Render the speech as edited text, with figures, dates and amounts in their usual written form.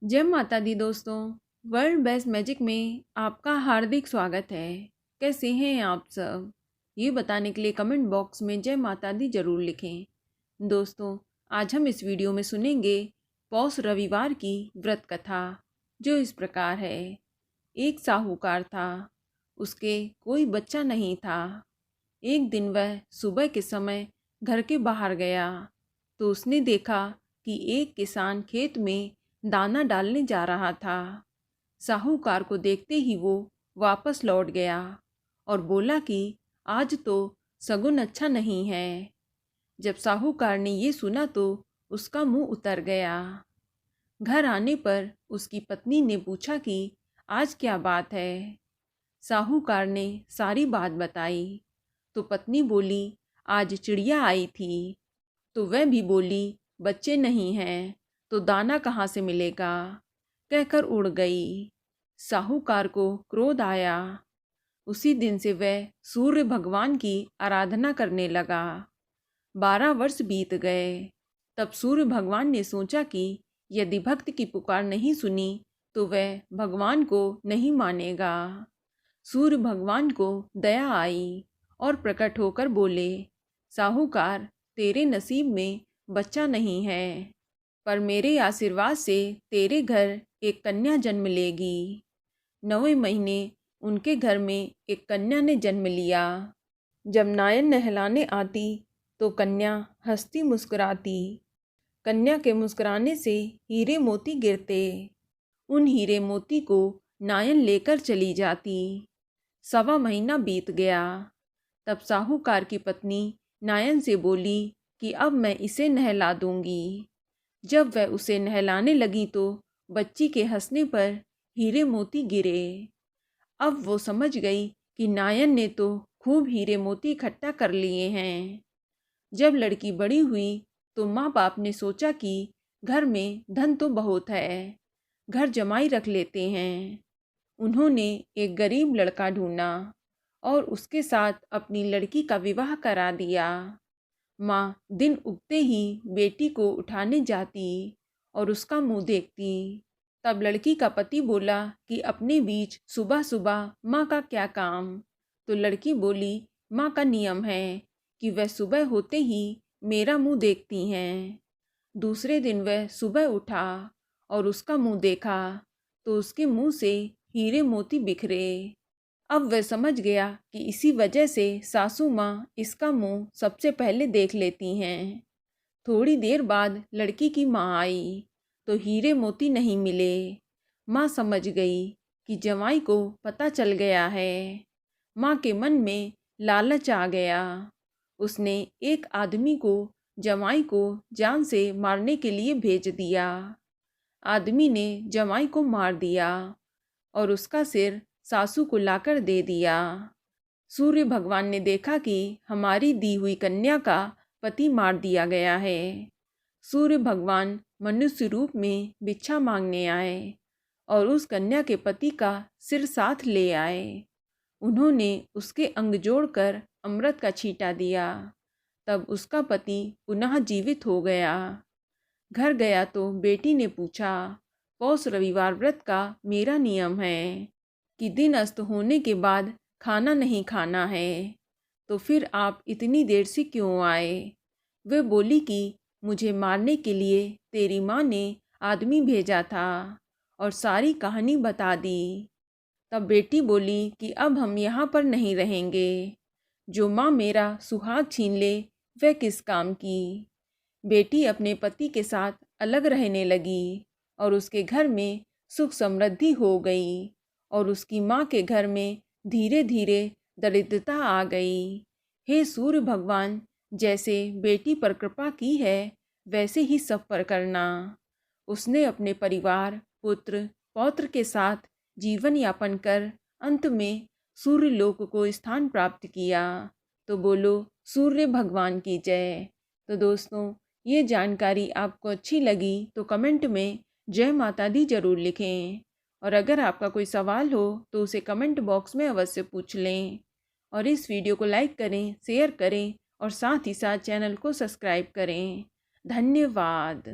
जय माता दी दोस्तों। वर्ल्ड बेस्ट मैजिक में आपका हार्दिक स्वागत है। कैसे हैं आप सब? ये बताने के लिए कमेंट बॉक्स में जय माता दी जरूर लिखें। दोस्तों, आज हम इस वीडियो में सुनेंगे पौष रविवार की व्रत कथा, जो इस प्रकार है। एक साहूकार था, उसके कोई बच्चा नहीं था। एक दिन वह सुबह के समय घर के बाहर गया तो उसने देखा कि एक किसान खेत में दाना डालने जा रहा था। साहूकार को देखते ही वो वापस लौट गया और बोला कि आज तो शगुन अच्छा नहीं है। जब साहूकार ने ये सुना तो उसका मुंह उतर गया। घर आने पर उसकी पत्नी ने पूछा कि आज क्या बात है। साहूकार ने सारी बात बताई तो पत्नी बोली, आज चिड़िया आई थी। तो वह भी बोली, बच्चे नहीं हैं तो दाना कहाँ से मिलेगा, कहकर उड़ गई। साहूकार को क्रोध आया। उसी दिन से वह सूर्य भगवान की आराधना करने लगा। 12 वर्ष बीत गए। तब सूर्य भगवान ने सोचा कि यदि भक्त की पुकार नहीं सुनी तो वह भगवान को नहीं मानेगा। सूर्य भगवान को दया आई और प्रकट होकर बोले, साहूकार, तेरे नसीब में बच्चा नहीं है, पर मेरे आशीर्वाद से तेरे घर एक कन्या जन्म लेगी। 9वें महीने उनके घर में एक कन्या ने जन्म लिया। जब नायन नहलाने आती तो कन्या हंसती मुस्कुराती। कन्या के मुस्कुराने से हीरे मोती गिरते। उन हीरे मोती को नायन लेकर चली जाती। 1.25 महीना बीत गया। तब साहूकार की पत्नी नायन से बोली कि अब मैं इसे नहला दूंगी। जब वह उसे नहलाने लगी तो बच्ची के हंसने पर हीरे मोती गिरे। अब वो समझ गई कि नायन ने तो खूब हीरे मोती इकट्ठा कर लिए हैं। जब लड़की बड़ी हुई तो माँ बाप ने सोचा कि घर में धन तो बहुत है, घर जमाई रख लेते हैं। उन्होंने एक गरीब लड़का ढूंढा और उसके साथ अपनी लड़की का विवाह करा दिया। माँ दिन उगते ही बेटी को उठाने जाती और उसका मुंह देखती। तब लड़की का पति बोला कि अपने बीच सुबह सुबह माँ का क्या काम। तो लड़की बोली, माँ का नियम है कि वह सुबह होते ही मेरा मुंह देखती हैं। दूसरे दिन वह सुबह उठा और उसका मुंह देखा तो उसके मुंह से हीरे मोती बिखरे। अब वह समझ गया कि इसी वजह से सासू माँ इसका मुंह सबसे पहले देख लेती हैं। थोड़ी देर बाद लड़की की माँ आई तो हीरे मोती नहीं मिले। माँ समझ गई कि जमाई को पता चल गया है। माँ के मन में लालच आ गया। उसने एक आदमी को जमाई को जान से मारने के लिए भेज दिया। आदमी ने जमाई को मार दिया और उसका सिर सासू को लाकर दे दिया। सूर्य भगवान ने देखा कि हमारी दी हुई कन्या का पति मार दिया गया है। सूर्य भगवान मनुष्य रूप में भिक्षा मांगने आए और उस कन्या के पति का सिर साथ ले आए। उन्होंने उसके अंग जोड़कर अमृत का छींटा दिया। तब उसका पति पुनः जीवित हो गया। घर गया तो बेटी ने पूछा, पौष रविवार व्रत का मेरा नियम है कि दिन अस्त होने के बाद खाना नहीं खाना है, तो फिर आप इतनी देर से क्यों आए? वे बोली कि मुझे मारने के लिए तेरी माँ ने आदमी भेजा था और सारी कहानी बता दी। तब बेटी बोली कि अब हम यहाँ पर नहीं रहेंगे। जो माँ मेरा सुहाग छीन ले वह किस काम की। बेटी अपने पति के साथ अलग रहने लगी और उसके घर में सुख समृद्धि हो गई और उसकी माँ के घर में धीरे धीरे दरिद्रता आ गई। हे सूर्य भगवान, जैसे बेटी पर कृपा की है वैसे ही सब पर करना। उसने अपने परिवार, पुत्र पौत्र के साथ जीवन यापन कर अंत में सूर्य लोक को स्थान प्राप्त किया। तो बोलो सूर्य भगवान की जय। तो दोस्तों, ये जानकारी आपको अच्छी लगी तो कमेंट में जय माता दी जरूर लिखें। और अगर आपका कोई सवाल हो तो उसे कमेंट बॉक्स में अवश्य पूछ लें। और इस वीडियो को लाइक करें, शेयर करें और साथ ही साथ चैनल को सब्सक्राइब करें। धन्यवाद।